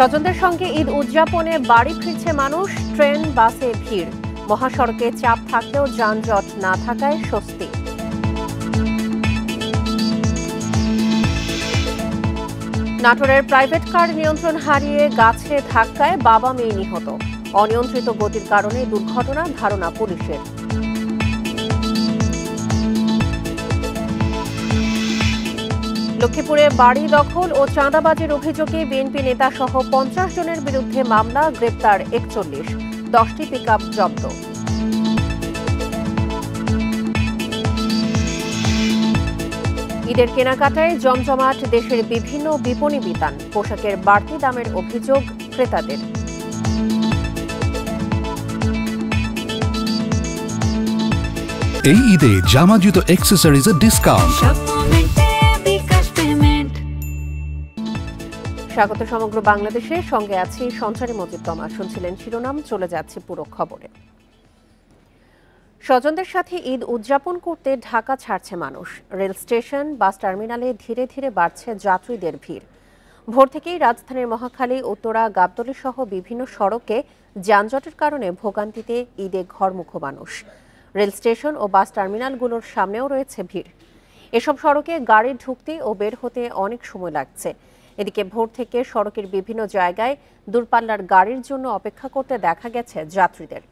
স্বজনদের সঙ্গে ঈদ উদযাপনে বাড়ি ফিরছে মানুষ, ট্রেন বাসে ভিড়। মহাসড়কে চাপ থাকলেও যানজট না থাকায় স্বস্তি। নাটোরের প্রাইভেট কার নিয়ন্ত্রণ হারিয়ে গাছে ধাক্কায় বাবা মেয়ে নিহত। অনিয়ন্ত্রিত গতির কারণে দুর্ঘটনা, ধারণা পুলিশের। লক্ষ্মীপুরে বাড়ি দখল ও চাঁদাবাজির অভিযোগে বিএনপি নেতা সহ 50 জনের বিরুদ্ধে মামলা, গ্রেপ্তার 41, 10টি পিকআপ জব্দ। ঈদের কেনাকাটায় জমজমাট দেশের বিভিন্ন বিপণী বিতান, পোশাকের বাড়তি দামের অভিযোগ ক্রেতাদের। এই ঈদে জামা জুতো অ্যাক্সেসরিজের ডিসকাউন্ট। স্বাগত সমগ্র বাংলাদেশে, সঙ্গে আছি সঞ্চারী মজিদ তমা। শুনছিলেন শিরোনাম, চলে যাচ্ছে পুরো খবরে। স্বজনদের সাথে ঈদ উদযাপন করতে ঢাকা ছাড়ছে মানুষ। রেল স্টেশন, বাস টার্মিনালে ধীরে ধীরে বাড়ছে যাত্রীদের ভিড়। ভোর থেকেই রাজধানীর মহাখালী, উত্তরা, গাবতলী সহ বিভিন্ন সড়কে যানজটের কারণে ভোগান্তিতে ঈদে ঘরমুখ মানুষ। রেল স্টেশন ও বাস টার্মিনালগুলোর সামনেও রয়েছে ভিড়। এসব সড়কে গাড়ি ঢুকতে ও বের হতে অনেক সময় লাগছে। এদিকে ভোর থেকে সড়কের বিভিন্ন জায়গায় দূরপাল্লার গাড়ির জন্য অপেক্ষা করতে দেখা গেছে যাত্রীদের।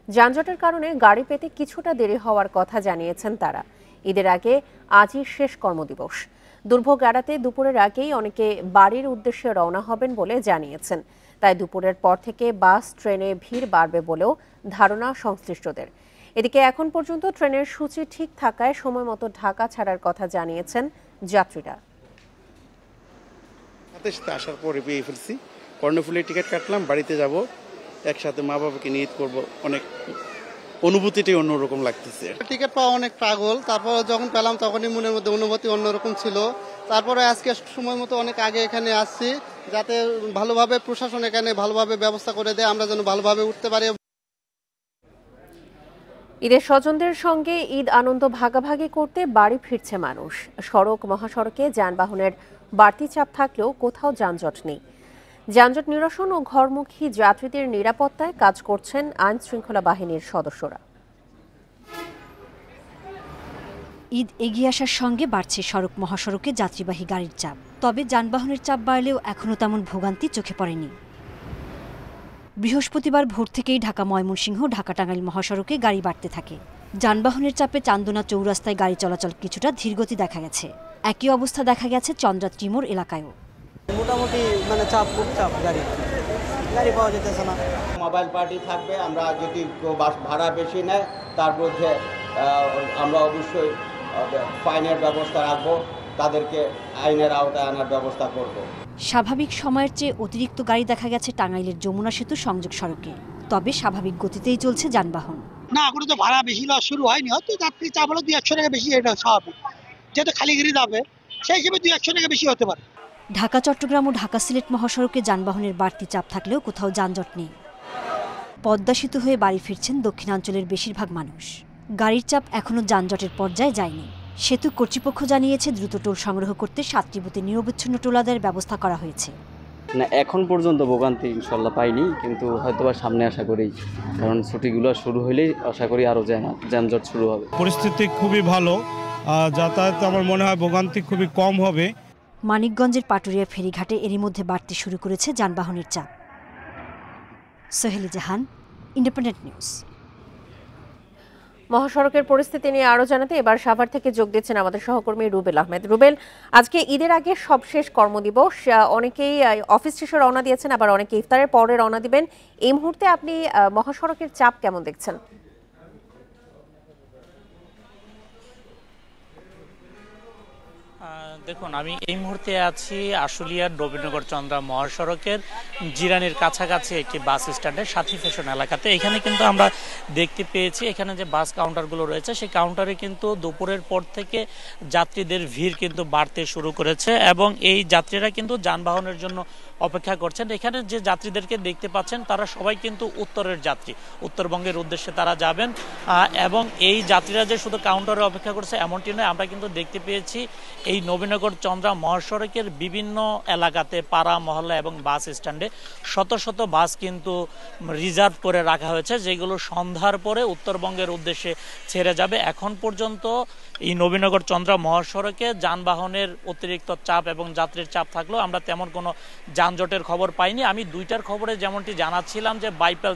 যানজটের কারণে গাড়ি পেতে কিছুটা দেরি হওয়ার কথা জানিয়েছেন তারা। ঈদের আগে আজই শেষ কর্মদিবস। দুর্ভোগ এড়াতে দুপুরের আগেই অনেকে বাড়ির উদ্দেশ্যে রওনা হবেন বলে জানিয়েছেন। তাই দুপুরের পর থেকে বাস, ট্রেনে ভিড় বাড়বে বলেও ধারণা সংশ্লিষ্টদের। এদিকে এখন পর্যন্ত ট্রেনের সূচি ঠিক থাকায় সময় মতো ঢাকা ছাড়ার কথা জানিয়েছেন যাত্রীরা। আসার পরে পেয়ে ফেলছি, কর্ণফুলের টিকিট কাটলাম, বাড়িতে যাব, একসাথে মা বাবাকে নিয়ে ঈদ করবো। অনেক অনুভূতিটাই অন্যরকম লাগতেছে। টিকিট পাওয়া অনেক পাগল, তারপর যখন পেলাম তখনই মনের মধ্যে অনুভূতি অন্যরকম ছিল। তারপরে আজকে সময় মতো অনেক আগে এখানে আসছি, যাতে ভালোভাবে প্রশাসন এখানে ভালোভাবে ব্যবস্থা করে দেয়, আমরা যেন ভালোভাবে উঠতে পারি। ঈদের স্বজনদের সঙ্গে ঈদ আনন্দ ভাগাভাগি করতে বাড়ি ফিরছে মানুষ। সড়ক, মহাসড়কে যানবাহনের বাড়তি চাপ থাকলেও কোথাও যানজট নেই। যানজট নিরসন ও ঘরমুখী যাত্রীদের নিরাপত্তায় কাজ করছেন আইন শৃঙ্খলা বাহিনীর সদস্যরা। ঈদ এগিয়ে আসার সঙ্গে বাড়ছে সড়ক, মহাসড়কে যাত্রীবাহী গাড়ির চাপ। তবে যানবাহনের চাপ বাড়লেও এখনও তেমন ভোগান্তি চোখে পড়েনি। বৃহস্পতিবার ভোর থেকেই ঢাকা ময়মনসিংহ, ঢাকা টাঙ্গাইল মহাসড়কে গাড়ি বাড়তে থাকে। যানবাহনের চাপে চান্দনা চৌরাস্তায় গাড়ি চলাচল কিছুটা ধীরগতি দেখা গেছে। একই অবস্থা দেখা গেছে চন্দ্রা ত্রিমোড় এলাকায়ও। মোটামুটি খুব চাপ, গাড়ি পাওয়া যেতেছে না। মোবাইল পার্টি থাকবে, আমরা যদি বাস ভাড়া বেশি নেয় তার মধ্যে আমরা অবশ্যই ফাইনের ব্যবস্থা রাখবো, তাদেরকে আইনের আওতায় আনার ব্যবস্থা করব। স্বাভাবিক সময়ের চেয়ে অতিরিক্ত গাড়ি দেখা গেছে টাঙ্গাইলের যমুনা সেতু সংযোগ সড়কে। তবে স্বাভাবিক গতিতেই চলছে যানবাহন। না, এখনো তো ভাড়া বেশি লওয়া শুরু হয়নি, হয়তো যাত্রী চাপ হলো 200 টাকা বেশি, এটা স্বাভাবিক। যেহেতু খালি গাড়ি যাবে সেই হিসেবে 200 টাকা বেশি হতে পারে। ঢাকা চট্টগ্রাম ও ঢাকা সিলেট মহাসড়কে যানবাহনের বাড়তি চাপ থাকলেও কোথাও যানজট নেই। পদ্মা সেতু হয়ে বাড়ি ফিরছেন দক্ষিণাঞ্চলের বেশিরভাগ মানুষ। গাড়ির চাপ এখনও যানজটের পর্যায়ে যায়নি। সেতু কর্তৃপক্ষ জানিয়েছে দ্রুত টোল সংগ্রহ করতে 7টি বুথে নিরবচ্ছিন্ন টোল আদায়ের ব্যবস্থা করা হয়েছে। না, এখন পর্যন্ত ভোগান্তি ইনশাল্লাহ পাইনি, কিন্তু হয়তোবা সামনে আশা করি, কারণ ছুটিগুলো শুরু হলেই আশা করি আরও যানজট শুরু হবে। পরিস্থিতি খুবই ভালো, যাতায়াত আমার মনে হয় ভোগান্তি খুবই কম হবে। মানিকগঞ্জের পাটুরিয়া ফেরিঘাটে এরই মধ্যে বাড়তে শুরু করেছে যানবাহনের চাপ। সোহেলি জাহান, ইন্ডিপেন্ডেন্ট নিউজ। মহাসড়কের পরিস্থিতি নিয়ে আরো জানাতে এবার সাভার থেকে যোগ দিচ্ছেন আমাদের সহকর্মী রুবেল আহমেদ। রুবেল, আজকে ঈদের আগে সবশেষ কর্মদিবস, অনেকেই অফিস শেষে রওনা দিয়েছেন, আবার অনেকে ইফতারের পরে রওনা দিবেন। এই মুহূর্তে আপনি মহাসড়কের চাপ কেমন দেখছেন? দেখুন, আমি এই মুহূর্তে আছি আশুলিয়ার নবীনগর চন্দ্রা মহাসড়কের জিরানির কাছাকাছি একটি বাস স্ট্যান্ডের সাথী ফ্যাশন এলাকাতে। এখানে কিন্তু আমরা দেখতে পেয়েছি এখানে যে বাস কাউন্টারগুলো রয়েছে সেই কাউন্টারে কিন্তু দুপুরের পর থেকে যাত্রীদের ভিড় কিন্তু বাড়তে শুরু করেছে এবং এই যাত্রীরা কিন্তু যানবাহনের জন্য অপেক্ষা করছেন। এখানে যে যাত্রীদেরকে দেখতে পাচ্ছেন তারা সবাই কিন্তু উত্তরের যাত্রী, উত্তরবঙ্গের উদ্দেশ্যে তারা যাবেন এবং এই যাত্রীরা যে শুধু কাউন্টারে অপেক্ষা করছে এমনটি নয়। আমরা কিন্তু দেখতে পেয়েছি এই নবীনগর নবীনগর চন্দ্রা মহাসড়কের বিভিন্ন এলাকাতে পাড়া মহল্লা এবং বাস স্ট্যান্ডে শত শত বাস কিন্তু রিজার্ভ করে রাখা হয়েছে, যেগুলো সন্ধ্যার পরে উত্তরবঙ্গের উদ্দেশ্যে ছেড়ে যাবে। এখন পর্যন্ত এই নবীনগর চন্দ্রা মহাসড়কে যানবাহনের অতিরিক্ত চাপ এবং যাত্রীর চাপ থাকলেও আমরা তেমন কোনো যানজটের খবর পাইনি। আমি দুইটার খবরে যেমনটি জানাচ্ছিলাম যে বাইপাল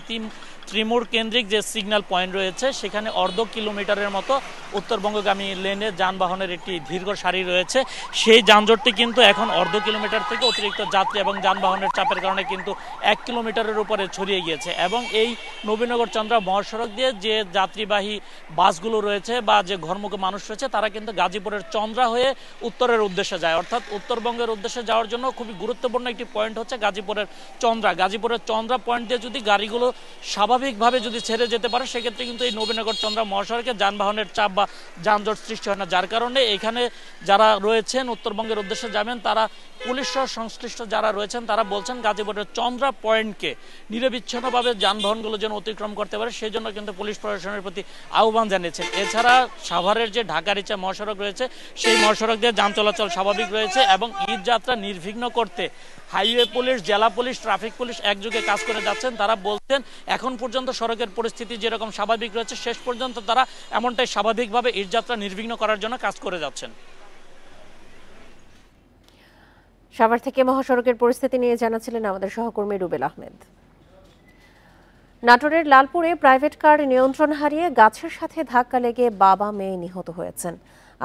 ত্রিমুর কেন্দ্রিক যে সিগন্যাল পয়েন্ট রয়েছে সেখানে অর্ধ কিলোমিটারের মতো উত্তরবঙ্গগামী লেনে যানবাহনের একটি দীর্ঘ সারি রয়েছে। সেই যানজটটি কিন্তু এখন অর্ধ কিলোমিটার থেকে অতিরিক্ত যাত্রী এবং যানবাহনের চাপের কারণে কিন্তু 1 কিলোমিটারের উপরে ছড়িয়ে গিয়েছে। এবং এই নবীনগর চন্দ্রা মহাসড়ক দিয়ে যে যাত্রীবাহী বাসগুলো রয়েছে বা যে ঘরমুখী মানুষ রয়েছে তারা কিন্তু গাজীপুরের চন্দ্রা হয়ে উত্তরের উদ্দেশ্যে যায়, অর্থাৎ উত্তরবঙ্গের উদ্দেশ্যে যাওয়ার জন্য খুবই গুরুত্বপূর্ণ একটি পয়েন্ট হচ্ছে গাজীপুরের চন্দ্রা। গাজীপুরের চন্দ্রা পয়েন্ট দিয়ে যদি গাড়িগুলো স্বাভাবিকভাবে যদি ছেড়ে যেতে পারে সেক্ষেত্রে কিন্তু এই নবীনগর চন্দ্রা মহাসড়কে যানবাহনের চাপ বা যানজট সৃষ্টি হয় না, যার কারণে এখানে যারা রয়েছেন উত্তরবঙ্গের উদ্দেশ্যে যাবেন তারা পুলিশ সহ সংশ্লিষ্ট যারা রয়েছেন তারা বলছেন গাজীপুরের চন্দ্রা পয়েন্টকে নিরবিচ্ছিন্নভাবে যানবাহনগুলো যেন অতিক্রম করতে পারে সেই জন্য কিন্তু পুলিশ প্রশাসনের প্রতি আহ্বান জানিয়েছেন। এছাড়া সাভারের যে ঢাকা-রিচা মহাসড়ক রয়েছে সেই মহাসড়ক দিয়ে যান চলাচল স্বাভাবিক রয়েছে এবং ঈদ যাত্রা নির্বিঘ্ন করতে হাইওয়ে পুলিশ, জেলা পুলিশ, ট্রাফিক পুলিশ একযোগে কাজ করে যাচ্ছেন। তারা বলছেন এখন পর্যন্ত সড়কের পরিস্থিতি যেরকম স্বাভাবিক রয়েছে শেষ পর্যন্ত তারা এমনটাই স্বাভাবিকভাবে ঈদ যাত্রা নির্বিঘ্ন করার জন্য কাজ করে যাচ্ছেন। সাভার থেকে মহাসড়কের পরিস্থিতি নিয়ে জানাচ্ছিলেন আমাদের সহকর্মী রুবেল আহমেদ। নাটোরের লালপুরে প্রাইভেট কার নিয়ন্ত্রণ হারিয়ে গাছের সাথে ধাক্কা লেগে বাবা মেয়ে নিহত হয়েছেন।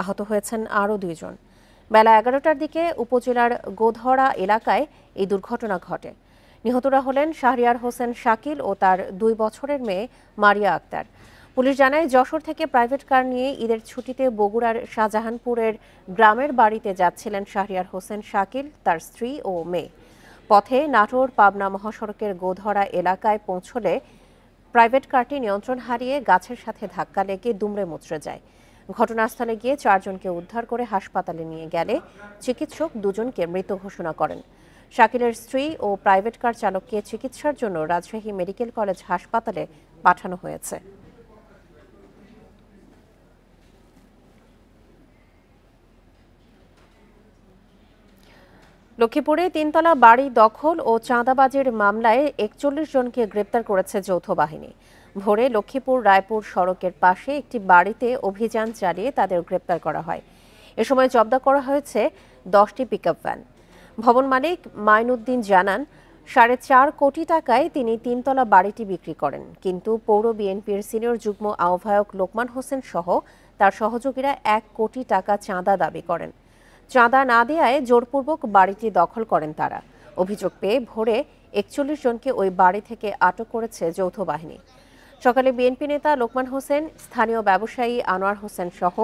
আহত হয়েছেন আরও 2 জন। বেলা 11টার দিকে উপজেলার গোধরা এলাকায় এই দুর্ঘটনা ঘটে। নিহতরা হলেন শাহরিয়ার হোসেন শাকিল ও তার 2 বছরের মেয়ে মারিয়া আক্তার। পুলিশ জানায় যশোর থেকে প্রাইভেট কার নিয়ে ঈদের ছুটিতে বগুড়ার শাহজাহানপুরের গ্রামের বাড়িতে যাচ্ছিলেন শাহরিয়ার হোসেন শাকিল, তার স্ত্রী ও মেয়ে। পথে নাটোর পাবনা মহাসড়কের গোধরা এলাকায় পৌঁছলে প্রাইভেট কারটি নিয়ন্ত্রণ হারিয়ে গাছের সাথে ধাক্কা লেগে দুমড়ে মুচড়ে যায়। ঘটনাস্থলে গিয়ে 4 জনকে উদ্ধার করে হাসপাতালে নিয়ে গেলে চিকিৎসক 2 জনকে মৃত ঘোষণা করেন। শাকিলের স্ত্রী ও প্রাইভেট কার চালককে চিকিৎসার জন্য রাজশাহী মেডিকেল কলেজ হাসপাতালে পাঠানো হয়েছে। লক্ষ্মীপুরে 3তলা বাড়ি দখল ও চাঁদাবাজির মামলায় 41 জনকে গ্রেপ্তার করেছে যৌথ বাহিনী। ভোরে লক্ষ্মীপুর রায়পুর সড়কের পাশে একটি বাড়িতে অভিযান চালিয়ে তাদের গ্রেপ্তার করা হয়। এ সময় জব্দ করা হয়েছে 10টি পিকআপ ভ্যান। ভবন মালিক মাইনুদ্দিন জানান 4.5 কোটি টাকায় তিনি 3তলা বাড়িটি বিক্রি করেন, কিন্তু পৌর বিএনপির সিনিয়র যুগ্ম আহ্বায়ক লোকমান হোসেন সহ তার সহযোগীরা 1 কোটি টাকা চাঁদা দাবি করেন। চাঁদা না দেওয়ায় জোরপূর্বক বাড়িটি দখল করেন তারা। অভিযোগ পেয়ে ভোরে 41 জনকে ওই বাড়ি থেকে আটক করেছে যৌথ বাহিনী। সকালে বিএনপি নেতা লোকমান হোসেন, স্থানীয় ব্যবসায়ী আনোয়ার হোসেন সহ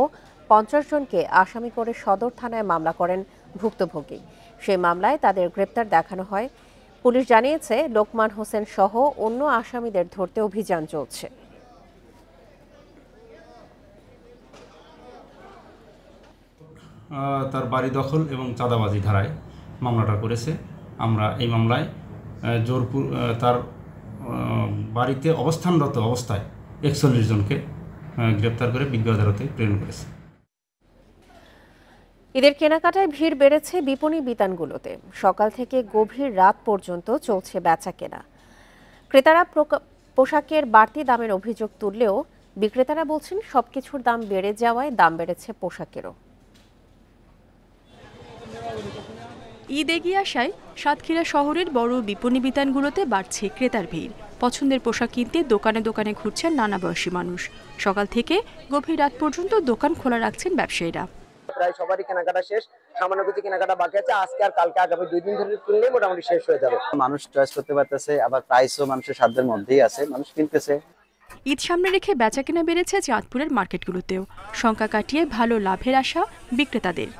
50 জনকে আসামি করে সদর থানায় মামলা করেন ভুক্তভোগী। সেই মামলায় তাদের গ্রেপ্তার দেখানো হয়। পুলিশ জানিয়েছে লোকমান হোসেন সহ অন্য আসামিদের ধরতে অভিযান চলছে। তার বাড়ি দখল এবং চাঁদাবাজি ধারায় মামলাটা করেছে। আমরা এই মামলায় জোরপুর তার বাড়িতে অবস্থানরত অবস্থায় 41 জনকে গ্রেপ্তার করে বিজ্ঞ আদালতে প্রেরণ করেছে। ঈদের কেনাকাটায় ভিড় বেড়েছে বিপণী বিতানগুলোতে। সকাল থেকে গভীর রাত পর্যন্ত চলছে বেচা কেনা। ক্রেতারা পোশাকের বাড়তি দামের অভিযোগ তুললেও বিক্রেতারা বলছেন সবকিছুর দাম বেড়ে যাওয়ায় দাম বেড়েছে পোশাকেরও। ঈদ এগিয়ে আসায় সাতক্ষীরা শহরের বড় বিপণী বিতানগুলোতে বাড়ছে ক্রেতার ভিড়। পছন্দের পোশাক কিনতে দোকানে দোকানে ঘুরছেন নানা বয়সী মানুষ। সকাল থেকে গভীর রাত পর্যন্ত দোকান খোলা রাখছেন ব্যবসায়ীরা। প্রায় সবারই কেনাকাটা শেষ, সামান্য কিছু কেনাকাটা বাকি আছে। আজকে আর কালকে আগামী 2 দিন ধরে কিনলেই মোটামুটি শেষ হয়ে যাবে। মানুষ চয়েস করতে পারতেছে, আবার প্রাইসও মানুষের সাধ্যের মধ্যেই আছে, মানুষ কিনতেছে। ঈদ সামনে রেখে বেচাকেনা বেড়েছে চাঁদপুরের মার্কেটগুলোতেও। শঙ্কা কাটিয়ে ভালো লাভের আশা বিক্রেতাদের।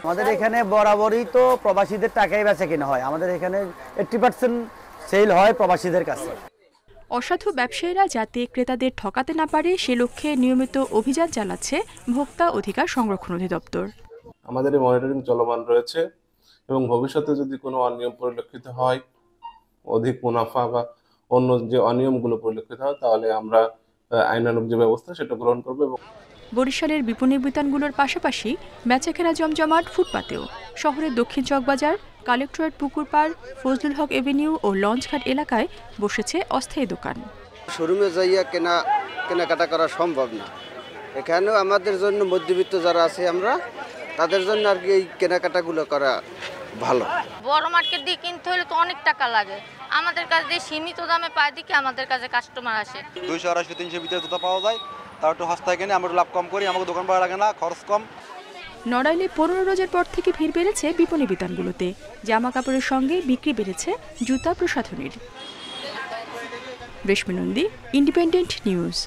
আমাদের এখানে বরাবরই তো প্রবাসীদের টাকায় বেচা কেনা হয়। আমাদের এখানে 80% সেল হয় প্রবাসীদের কাছে। অসাধু ব্যবসায়ীরা যাতে ক্রেতাদের ঠকাতে না পারে সে লক্ষ্যে নিয়মিত অভিযান চালাচ্ছে ভোক্তা অধিকার সংরক্ষণ অধিদপ্তর। আমাদের এই মনিটরিং চলমান রয়েছে এবং ভবিষ্যতে যদি কোনো অনিয়ম পরিলক্ষিত হয়, অধিক মুনাফা বা অন্য যে অনিয়মগুলো পরিলক্ষিত হয়, তাহলে আমরা আইনানুগ যে ব্যবস্থা সেটা গ্রহণ করব। এবং বরিশালের বিপণী বিতানগুলোর পাশাপাশি বেচাকেনা জমজমাট ফুটপাতেও। শহরের দক্ষিণ চকবাজার, কালেক্টরেট পুকুর পাড়, ফজলুল হক এভিনিউ ও লঞ্চঘাট এলাকায় বসেছে অস্থায়ী দোকান। শোরুমে যাইয়া কেনাকাটা করা সম্ভব না। এখানেও আমাদের জন্য মধ্যবিত্ত যারা আছে আমরা তাদের জন্য আর কি এই কেনাকাটাগুলো করা ভালো। বড় মার্কেট দিয়ে কিনতে হলে তো অনেক টাকা লাগে, আমাদের কাছে সীমিত দামে পায় দিকে আমাদের কাছে কাস্টমার আসে। 200, 250, 300 ভিতরে জুতা পাওয়া যায়, তাও একটু সস্তায় কিনে আমরা লাভ কম করি, আমাকে দোকান ভাড়া লাগে না, খরচ কম। নড়াইলে 15 রোজার পর থেকে ভিড় বেড়েছে বিপণী বিতানগুলোতে। জামা কাপড়ের সঙ্গে বিক্রি বেড়েছে জুতা প্রসাধনীর। রেশমি নন্দী, ইন্ডিপেন্ডেন্ট নিউজ।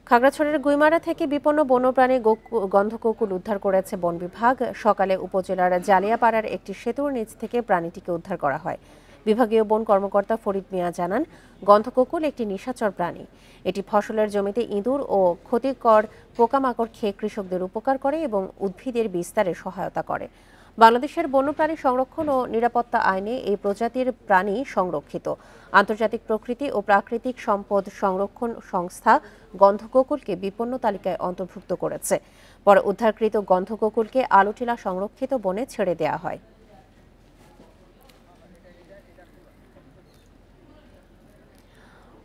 খাগড়াছড়ির গুইমারা থেকে বিপন্ন বন্যপ্রাণী গন্ধকুকুর উদ্ধার করেছে বন বিভাগ। সকালে উপজেলার জালিয়াপাড়ার একটি সেতুর নিচ থেকে প্রাণীটিকে উদ্ধার করা হয়। বিভাগীয় বন কর্মকর্তা ফরিদ মিয়া জানান, গন্ধকুকুর একটি নিশাচর প্রাণী। এটি ফসলের জমিতে ইঁদুর ও ক্ষতিকর পোকামাকড় খেয়ে কৃষকদের উপকার করে এবং উদ্ভিদের বিস্তারে সহায়তা করে। বাংলাদেশের বন্যপ্রাণী সংরক্ষণ ও নিরাপত্তা আইনে এই প্রজাতির প্রাণী সংরক্ষিত। আন্তর্জাতিক প্রকৃতি ও প্রাকৃতিক সম্পদ সংরক্ষণ সংস্থা গন্ধকুকুরকে বিপন্ন তালিকায় অন্তর্ভুক্ত করেছে। পরে উদ্ধারকৃত গন্ধকুকুরকে আলুটিলা সংরক্ষিত বনে ছেড়ে দেওয়া হয়।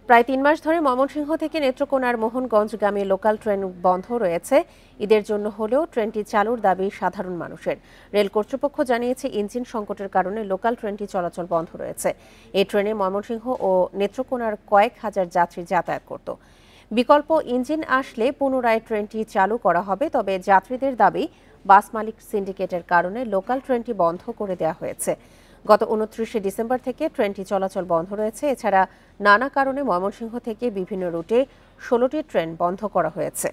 প্রায় 3 মাস ধরে ময়মনসিংহ থেকে নেত্রকোনার মোহনগঞ্জগামী লোকাল ট্রেন বন্ধ রয়েছে। ঈদের জন্য হলেও ট্রেনটি চালুর দাবি সাধারণ মানুষের। রেল কর্তৃপক্ষ জানিয়েছে, ইঞ্জিন সংকটের কারণে লোকাল ট্রেনটি চলাচল বন্ধ রয়েছে। এই ট্রেনে ময়মনসিংহ ও নেত্রকোনার কয়েক হাজার যাত্রী যাতায়াত করত। বিকল্প ইঞ্জিন আসলে পুনরায় ট্রেনটি চালু করা হবে। তবে যাত্রীদের দাবি, বাস মালিক সিন্ডিকেটের কারণে লোকাল ট্রেনটি বন্ধ করে দেওয়া হয়েছে। গত 29 ডিসেম্বর থেকে ট্রেনটি চলাচল বন্ধ রয়েছে। এছাড়া নানা কারণে ময়মনসিংহ থেকে বিভিন্ন রুটে 16টি ট্রেন বন্ধ করা হয়েছে।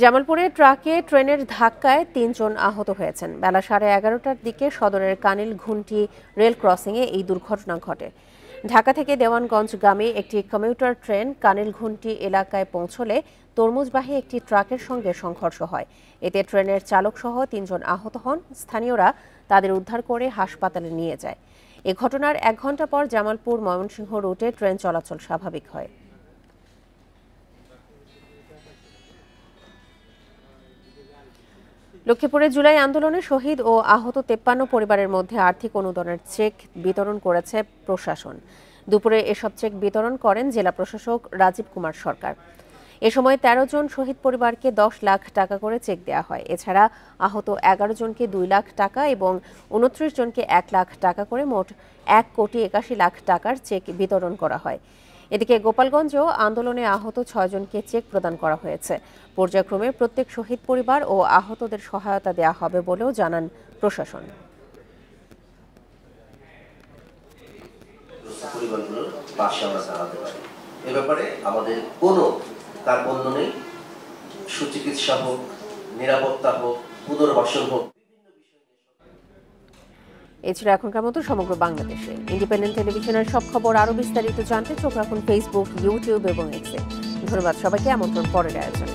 জামালপুরে ট্রাকে ট্রেনের ধাক্কায় 3 জন আহত হয়েছেন। বেলা 11:30টার দিকে সদরের কানিল ঘুন্টি রেল ক্রসিংয়ে এই দুর্ঘটনা ঘটে। ঢাকা থেকে দেওয়ানগঞ্জগামী একটি কমিউটার ট্রেন কানিল ঘুন্টি এলাকায় পৌঁছলে তরমুজবাহী একটি ট্রাকের সঙ্গে সংঘর্ষ হয়। এতে ট্রেনের চালক সহ 3 জন আহত হন। স্থানীয়রা তাদের উদ্ধার করে হাসপাতালে নিয়ে যায়। এ ঘটনার 1 ঘণ্টা পর জামালপুর ময়মনসিংহ রুটে ট্রেন চলাচল স্বাভাবিক হয়। লক্ষ্মীপুরে জুলাই আন্দোলনে শহীদ ও আহত 53 পরিবারের মধ্যে আর্থিক অনুদানের চেক বিতরণ করেছে প্রশাসন। দুপুরে এসব চেক বিতরণ করেন জেলা প্রশাসক রাজীব কুমার সরকার। এ সময় 13 জন শহীদ পরিবারকে 10 লাখ টাকা করে চেক দেওয়া হয়। এছাড়া আহত 11 জনকে 2 লাখ টাকা এবং 29 জনকে 1 লাখ টাকা করে মোট 1,81,00,000 টাকার চেক বিতরণ করা হয়। এদিকে গোপালগঞ্জেও আন্দোলনে আহত 6 জনকে চেক প্রদান করা হয়েছে। পর্যায়ক্রমে প্রত্যেক শহীদ পরিবার ও আহতদের সহায়তা দেওয়া হবে বলেও জানান প্রশাসন। পরিবারগুলোর পাশে আমরা দাঁড়াতে পারি। এ ব্যাপারে আমাদের কোনো কার্পণ্য নেই। সুচিকিৎসা হোক, নিরাপত্তা হোক, পুনর্বাসন হোক। এছাড়া এখনকার মতো সমগ্র বাংলাদেশে ইন্ডিপেন্ডেন্ট টেলিভিশনের সব খবর আরও বিস্তারিত জানতে চোখ রাখুন ফেসবুক, ইউটিউব এবং এক্সে। ধন্যবাদ সবাইকে। আমন্ত্রণ পরের আয়োজনে।